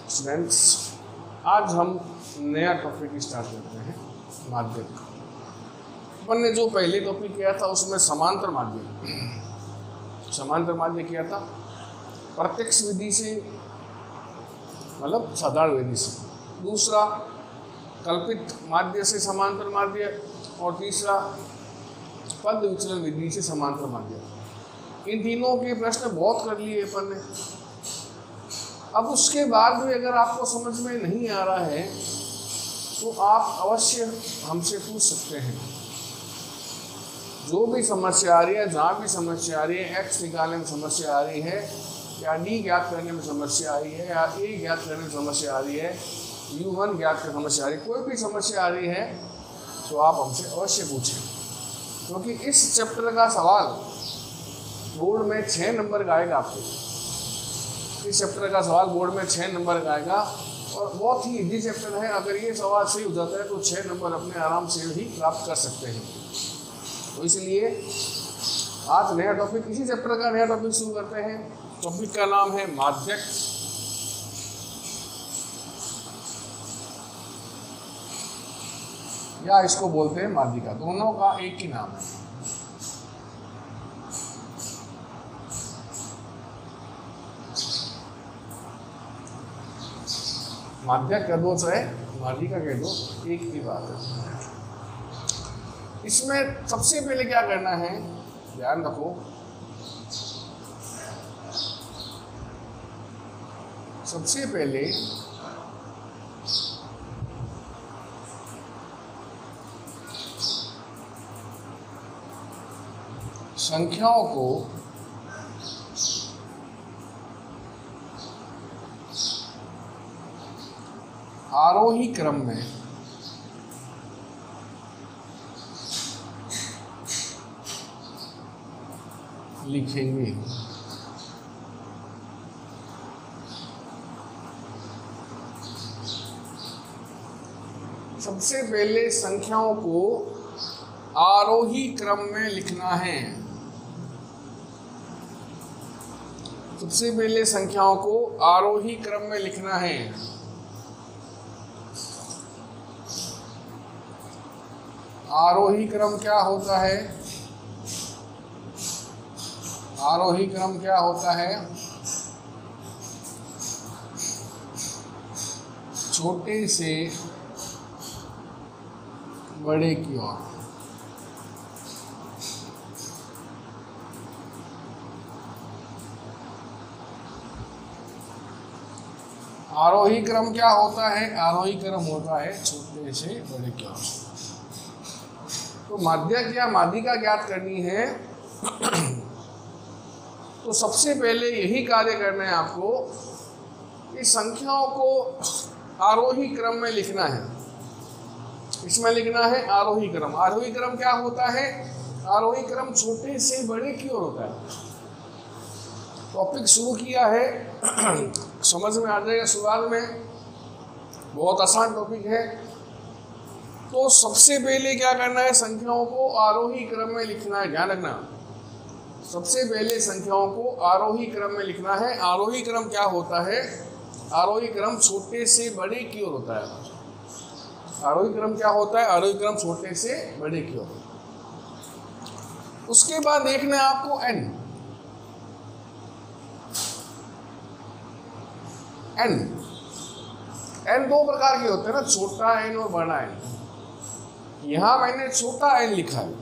Students, आज हम नया टॉपिक स्टार्ट करते हैं, माध्यक। अपन ने जो पहले टॉपिक किया था उसमें समांतर माध्य किया था, प्रत्यक्ष विधि से मतलब साधारण विधि से, दूसरा कल्पित माध्य से समांतर माध्य, और तीसरा पद विचलन विधि से समांतर माध्य। इन तीनों के प्रश्न बहुत कर लिए अपन ने। अब उसके बाद भी अगर आपको समझ में नहीं आ रहा है तो आप अवश्य हमसे पूछ सकते हैं। जो भी समस्या आ रही है, जहाँ भी समस्या आ रही है, x निकालने में समस्या आ रही है, या d ज्ञात करने में समस्या आ रही है, या a ज्ञात करने में समस्या आ रही है, u1 ज्ञात करने में समस्या आ रही है, कोई भी समस्या आ रही है तो आप हमसे अवश्य पूछें, क्योंकि इस चैप्टर का सवाल बोर्ड में 6 नंबर का आएगा। आपको इस चैप्टर का सवाल बोर्ड में 6 नंबर का आएगा, और बहुत ही इजी चैप्टर है। अगर ये सवाल सही हो जाता है तो 6 नंबर अपने आराम से ही प्राप्त कर सकते हैं। तो इसलिए आज नया टॉपिक, इसी चैप्टर का नया टॉपिक शुरू करते हैं। टॉपिक का नाम है माध्यक। या इसको बोलते हैं माध्यिका, दोनों का एक ही नाम है। माध्यक कह दो चाहे माध्यिका कह दो, एक ही बात है। इसमें सबसे पहले क्या करना है, ध्यान रखो, सबसे पहले संख्याओं को आरोही क्रम में लिखेंगे। सबसे पहले संख्याओं को आरोही क्रम में लिखना है। सबसे पहले संख्याओं को आरोही क्रम में लिखना है। आरोही क्रम क्या होता है? आरोही क्रम क्या होता है? छोटे से बड़े की ओर। आरोही क्रम क्या होता है? आरोही क्रम होता है छोटे से बड़े की ओर। तो माध्यक या माध्यिका ज्ञात करनी है तो सबसे पहले यही कार्य करना है आपको कि संख्याओं को आरोही क्रम में लिखना है। इसमें लिखना है आरोही क्रम। आरोही क्रम क्या होता है? आरोही क्रम छोटे से बड़े की ओर होता है। टॉपिक शुरू किया है, समझ में आ जाएगा शुरुआत में, बहुत आसान टॉपिक है। तो सबसे पहले क्या करना है, संख्याओं को आरोही क्रम में लिखना है। ध्यान रखना, सबसे पहले संख्याओं को आरोही क्रम में लिखना है। आरोही क्रम क्या होता है? आरोही क्रम छोटे से बड़े की ओर होता है। आरोही क्रम क्या होता है? आरोही क्रम छोटे से बड़े की ओर। उसके बाद देखना है आपको n। n दो प्रकार के होते हैं ना, छोटा n और बड़ा n। यहां मैंने छोटा n लिखा है।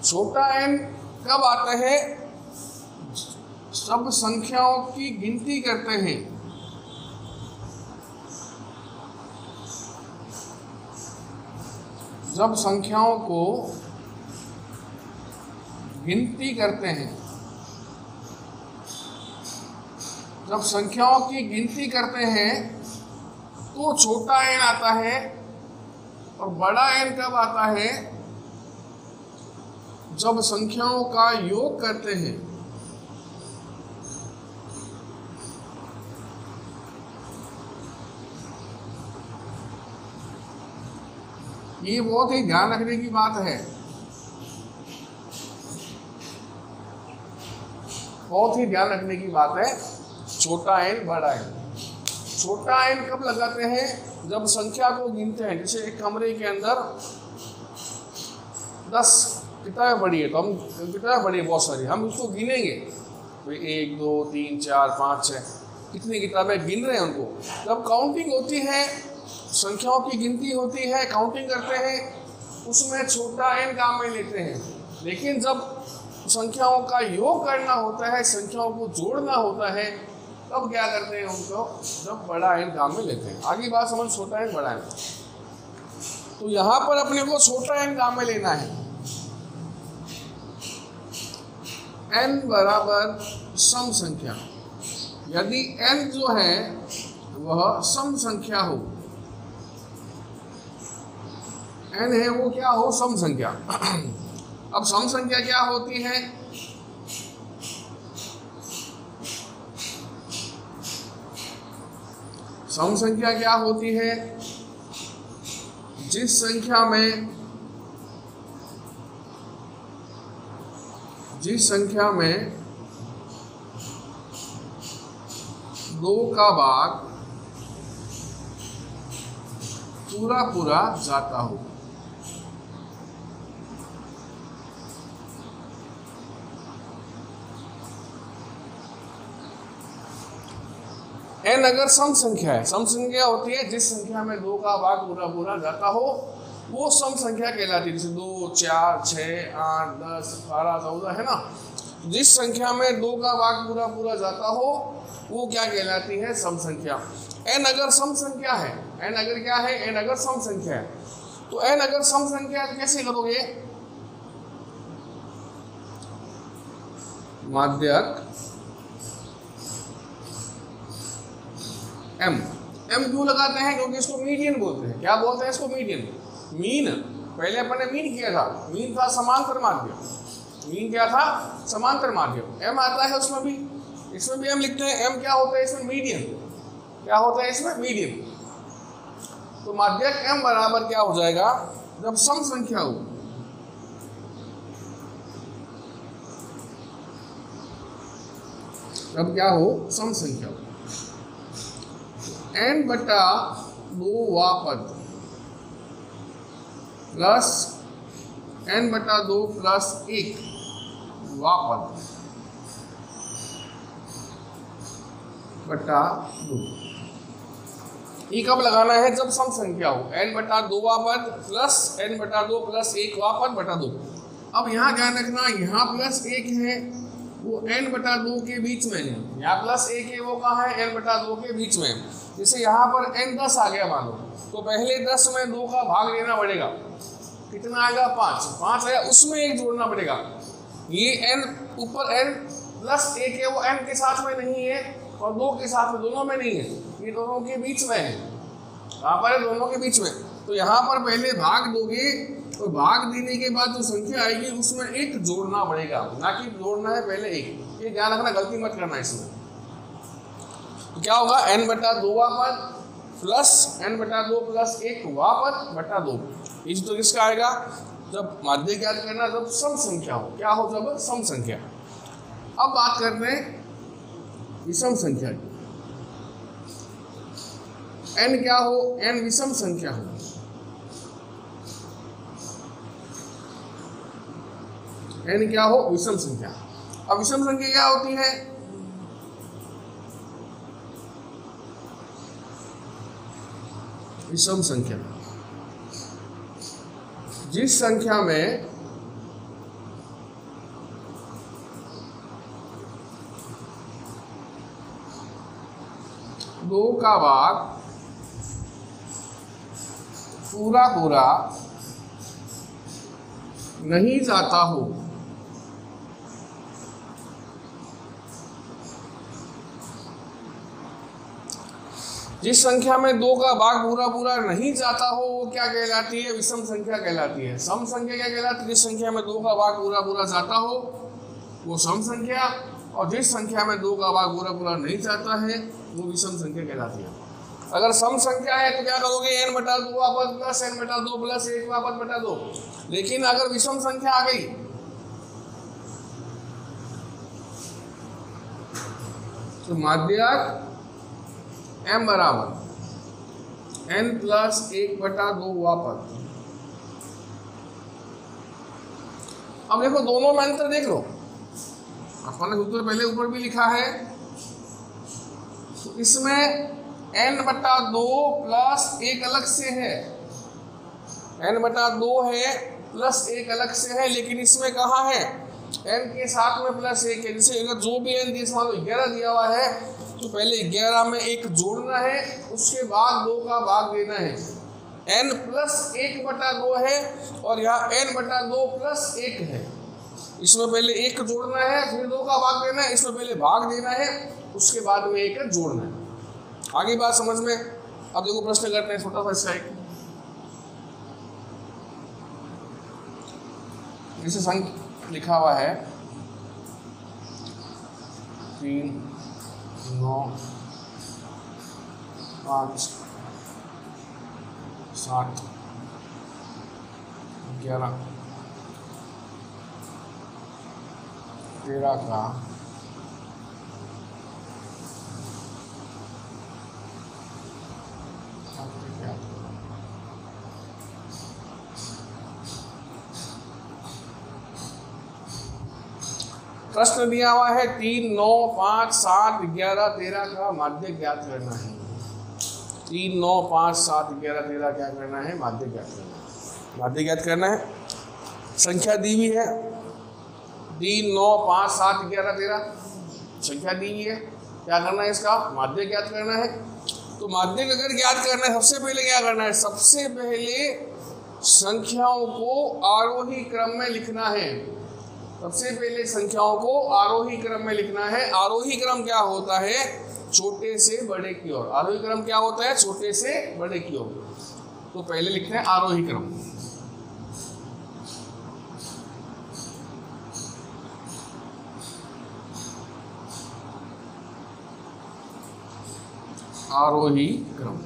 छोटा n कब आता है? सब संख्याओं की गिनती करते हैं। जब संख्याओं को गिनती करते हैं, जब संख्याओं की गिनती करते हैं तो छोटा n आता है। और बड़ा n कब आता है? जब संख्याओं का योग करते हैं। ये बहुत ही ध्यान रखने की बात है। बहुत ही ध्यान रखने की बात है, छोटा n बड़ा n। छोटा n कब लगाते हैं? जब संख्या को गिनते हैं। जैसे एक कमरे के अंदर 10 किताबें बड़ी है, तो हम किताबें बड़ी है बहुत सारी, हम उसको गिनेंगे, तो 1 2 3 4 5 6 कितनी किताबें गिन रहे हैं उनको। जब काउंटिंग होती है, संख्याओं की गिनती होती है, काउंटिंग करते हैं, उसमें छोटा n काम में लेते हैं। लेकिन जब संख्याओं का योग करना होता है, संख्याओं को जोड़ना होता है, तब क्या करते हैं उनको, जब बड़ा n काम में लेते हैं। आगे बात समझ, छोटा n बड़ा n। तो यहाँ पर अपने को छोटा n काम में लेना है। n बराबर सम संख्या, यदि n जो है वह सम संख्या हो, n है वो क्या हो, सम संख्या। अब सम संख्या क्या होती है? सम संख्या क्या होती है? जिस संख्या में 2 का भाग पूरा पूरा जाता हो। n अगर सम संख्या है, सम संख्या होती है जिस संख्या में 2 का भाग पूरा पूरा जाता हो, वो सम संख्या कहलाती है। जैसे 2 4 6 8 10 12 14 है ना, जिस संख्या में 2 का भाग पूरा पूरा जाता हो वो क्या कहलाती है, सम संख्या। n अगर सम संख्या है, n अगर क्या है, n अगर सम संख्या है, तो n अगर सम संख्या है तो कैसे करोगे? माध्यक m क्यों लगाते हैं? क्योंकि इसको मीडियन बोलते हैं। क्या बोलते हैं इसको? Median, mean. पहले अपन ने मीन किया था, मीन था समांतर माध्य। मीन क्या था? समांतर माध्य। m आता है उसमें भी, इसमें भी हम लिखते हैं। m क्या होता है इसमें? मीडियन। क्या होता है इसमें? मीडियन। तो माध्यक m बराबर क्या हो जाएगा? जब सम संख्या हो, जब क्या हो, सम संख्या हो। n बटा 2 वापद प्लस n बटा 2 प्लस 1 वापद बटा 2। ये कब लगाना है? जब सम संख्या हो। n बटा 2 वापद प्लस n बटा 2 प्लस 1 वापद बटा 2। अब यहाँ ध्यान रखना, यहाँ प्लस 1 है वो n बटा 2 के बीच में है, यहाँ प्लस 1 है वो कहाँ है? n बटा 2 के बीच में। जैसे यहाँ पर n 10 आ गया मान लो, तो पहले 10 में 2 का भाग लेना पड़ेगा। कितना आएगा? 5 आया, उसमें 1 जोड़ना पड़ेगा। ये n ऊपर n प्लस 1 है वो n के साथ में नहीं है और 2 के साथ में, दोनों में नहीं है, ये दोनों के बीच में है। यहाँ पर है दोनों के बीच में। तो यहाँ पर पहले भाग दोगे और भाग देने के बाद जो संख्या आएगी उसमें 1 जोड़ना पड़ेगा, ना कि जोड़ना है पहले 1। ये ध्यान रखना, गलती मत करना इसमें। तो क्या होगा? n बटा 2 वापद प्लस n बटा 2 प्लस 1 वापद बटा 2। इस तो किसका आएगा? जब माध्य ज्ञात करना, जब सम संख्या हो। क्या हो? जब सम संख्या। अब बात करते हैं विषम संख्या की। n क्या हो? n विषम संख्या हो। n क्या हो? विषम संख्या। अब विषम संख्या क्या होती है? विषम संख्या जिस संख्या में दो का भाग पूरा पूरा नहीं जाता हो, जिस संख्या में 2 का भाग पूरा पूरा नहीं जाता हो वो क्या कहलाती है? विषम संख्या कहलाती है। सम संख्या क्या कहलाती है? जिस संख्या में 2 का भाग पूरा पूरा जाता हो वो सम संख्या, और जिस संख्या में 2 का भाग पूरा पूरा नहीं जाता है वो विषम संख्या कहलाती है। अगर सम संख्या है तो क्या करोगे? n बटा 2 वापस प्लस n बटा 2 प्लस 1 वापस बटा 2। लेकिन अगर विषम संख्या आ गई तो माध्यक m बराबर n प्लस 1/2 हुआ पद। अब देखो दोनों में अंतर देख लो, अपन ने सूत्र पहले ऊपर भी लिखा है। तो इसमें n/2 प्लस 1 अलग से है, n/2 है प्लस 1 अलग से है, लेकिन इसमें कहाँ है n के साथ में प्लस 1 है। जैसे अगर जो भी n मान लो 11 दिया हुआ है तो पहले 11 में 1 जोड़ना है, उसके बाद 2 का भाग देना है। n प्लस 1/2 है और यहाँ n/2 प्लस 1 है। इसमें पहले 1 जोड़ना है, फिर 2 का भाग देना है, इसमें पहले भाग देना है, उसके बाद में 1 जोड़ना है। आगे बात समझ में। अब देखो प्रश्न करते हैं छोटा सा इसका एक। जैसे संख्या लिखा हुआ है 3 9 5 7 11 13 का प्रश्न दिया हुआ है 3 9 5 7 11 13 का माध्य ज्ञात करना है। 3 9 5 7 11 13 क्या करना है? माध्य ज्ञात करना है। माध्य ज्ञात करना है। संख्या दी हुई है 3 9 5 7 11 13 संख्या दी हुई है। क्या करना है? इसका माध्य ज्ञात करना है। तो माध्य अगर ज्ञात करना है सबसे पहले क्या करना है? सबसे पहले संख्याओं को आरोही क्रम में लिखना है। सबसे पहले संख्याओं को आरोही क्रम में लिखना है। आरोही क्रम क्या होता है? छोटे से बड़े की ओर। आरोही क्रम क्या होता है? छोटे से बड़े की ओर। तो पहले लिखते हैं आरोही क्रम। आरोही क्रम।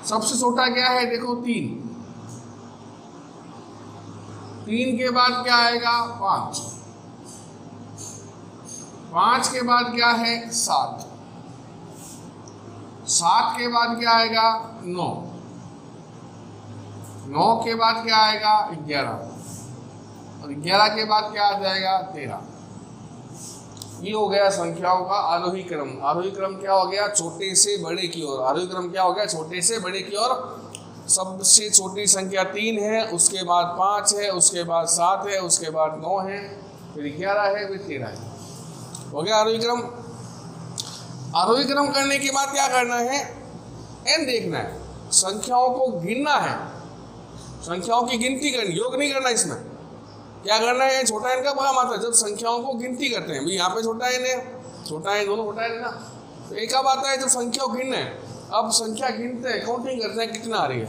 सबसे छोटा क्या है? देखो 3। 3 के बाद क्या आएगा? 5। 5 के बाद क्या है? 7। 7 के बाद क्या आएगा? 9। 9 के बाद क्या आएगा? 11। और 11 के बाद क्या आ जाएगा? 13। ये हो गया संख्याओं का आरोही क्रम। आरोही क्रम क्या हो गया? छोटे से बड़े की ओर। आरोही क्रम क्या हो गया? छोटे से बड़े की ओर। सबसे छोटी संख्या 3 है, उसके बाद 5 है, उसके बाद 7 है, उसके बाद 9 है, फिर 11 है, फिर 13 है। हो गया आरोही क्रम। आरोही क्रम करने के बाद क्या करना है? n देखना है, संख्याओं को गिनना है, संख्याओं की गिनती करनी, योग नहीं करना। इसमें क्या करना है? छोटा n का काम आता है जब संख्याओं को गिनती करते हैं। यहाँ पे छोटा n है, छोटा n, दोनों छोटा n ना। तो एक अब आता है जब संख्या को गिनना है। अब संख्या गिनते हैं, काउंटिंग करते हैं, कितना आ रही है?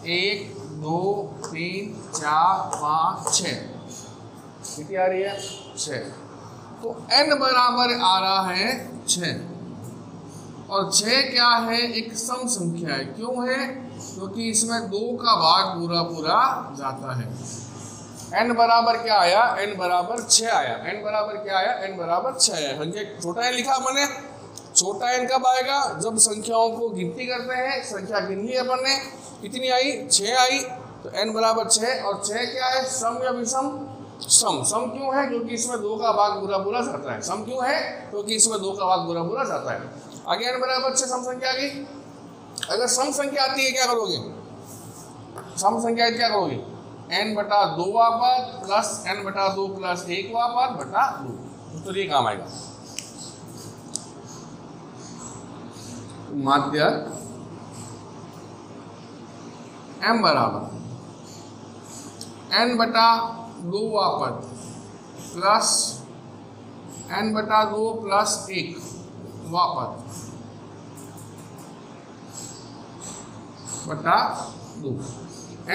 1 2 3 4 5 6। कितनी आ रही है? 6। तो n बराबर आ रहा है 6। और 6 क्या है? एक सम संख्या है। क्यों है? क्योंकि इसमें 2 का भाग पूरा पूरा जाता है। n बराबर क्या आया? n बराबर 6 आया। n बराबर क्या आया? n बराबर 6 आया। संख्या छोटा n लिखा मैंने। छोटा n कब आएगा? जब संख्याओं को गिनती करते हैं। संख्या गिन ली अपन ने, कितनी आई? 6 आई। तो n बराबर 6। और 6 क्या है? सम या विषम? सम। सम क्यों है? क्योंकि इसमें 2 का भाग पूरा पूरा जाता है। सम क्यों है? क्योंकि इसमें 2 का भाग पूरा पूरा जाता है। आगे n बराबर 6 सम संख्या आ गई। अगर सम संख्या आती है क्या करोगे? सम संख्या क्या करोगे? n/2 वापस प्लस n/2 प्लस 1 वापस बटा 2। तो ये काम आएगा। माध्य m बराबर n/2 वापस प्लस n/2 प्लस 1 वापस बटा 2।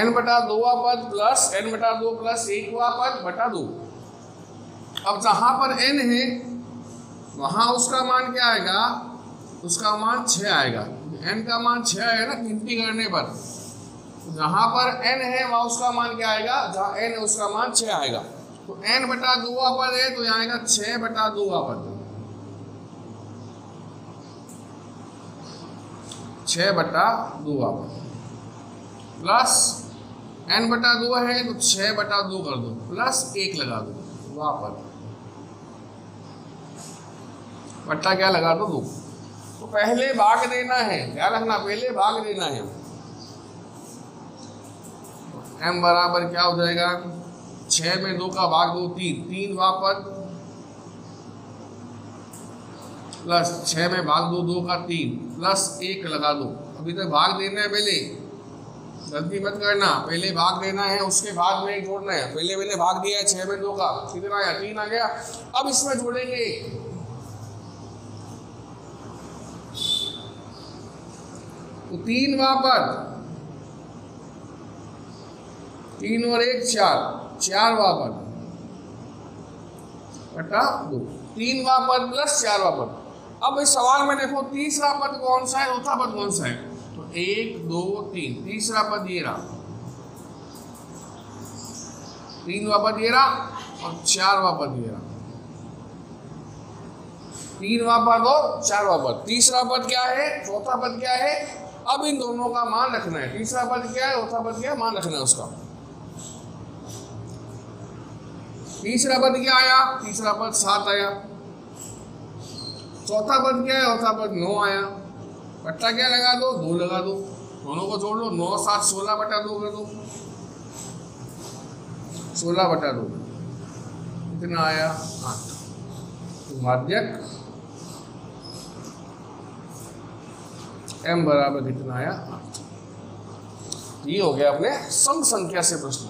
n/2 वापस प्लस n/2 प्लस 1 वापस बटा 2। अब जहां पर n है वहां उसका मान क्या आएगा? उसका मान 6 आएगा। n का मान 6 है ना गिनती करने पर। जहां पर n है वहां उसका मान क्या आएगा? जहां n है उसका मान 6 आएगा। तो n बटा 2 पद है तो यहाँ आएगा 6 बटा 2 पद, 6 बटा 2 पद प्लस n बटा 2 है तो 6 बटा 2 कर दो प्लस 1 लगा दो वहाँ पर बट्टा क्या लगा दो 2। तो पहले भाग देना है, क्या रखना, पहले भाग देना है। m बराबर क्या हो जाएगा, 6 में 2 का भाग दो 3, 3 वापस प्लस 6 में भाग दो 2 का 3 प्लस 1 लगा दो। अभी तक भाग देना है, पहले गलती मत करना, पहले भाग देना है उसके बाद में 1 जोड़ना है। पहले मैंने भाग दिया है 6 में 2 का, कितना आया 3 आ गया। अब इसमें जोड़ेंगे 1, तो 3 वापस 3 और 1 4, 4 वापस बटा 2, 3 वापस प्लस 4 वापस। अब इस सवाल में देखो तीसरा पद कौन सा है, चौथा पद कौन सा है, तो 1 2 3, तीसरा पद ये रहा, 3 वापस ये रहा और 4 वापस ये रहा, 3 वापस और 4 वापस। तीसरा पद क्या है, चौथा पद क्या है, अब इन दोनों का मान रखना है। तीसरा पद क्या है, चौथा पद क्या है, मान रखना है उसका। तीसरा पद क्या आया, तीसरा पद 7 आया, चौथा पद क्या है, चौथा पद 9 आया। बट्टा क्या लगा दो, 2 लगा दो, दोनों को जोड़ लो, 9 7 16 बटा 2 कर दो, 16 बटा 2 कितना आया 8। तो माध्यक m बराबर कितना आया 8। ये हो गया अपने सम संख्या से प्रश्न।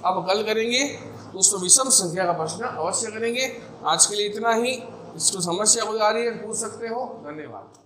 अब कल करेंगे तो उसमें विषम संख्या का प्रश्न अवश्य करेंगे। आज के लिए इतना ही। इसको समस्या कोई आ रही है पूछ सकते हो। धन्यवाद।